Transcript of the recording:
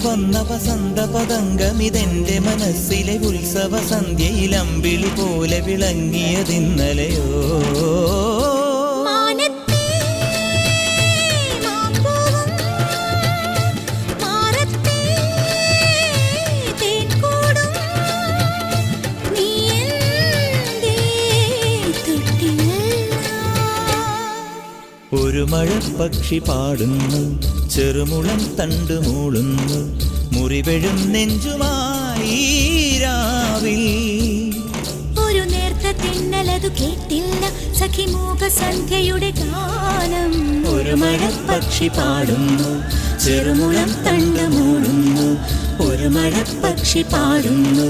വന്ന വസന്ത പതംഗമിതെന്റെ മനസ്സിലെ ഉത്സവ സന്ധ്യയിൽ അമ്പിളി പോലെ വിളങ്ങിയതിന്നലെയോ. ഒരു മഴപ്പക്ഷി പാടുന്നു, ചെറുമുളം തണ്ട് മൂളുന്നു, മുറിവെഴും നെഞ്ചുമായി രാവിൽ. ഒരു നേർത്ത തിന്നലതു കേട്ടില്ല സഖിമൂക സന്ധ്യയുടെ ഗാനം. ഒരു മഴപ്പക്ഷി പാടുന്നു, ചെറുമുളം തണ്ട് മൂളുന്നു, ഒരു മഴപ്പക്ഷി പാടുന്നു.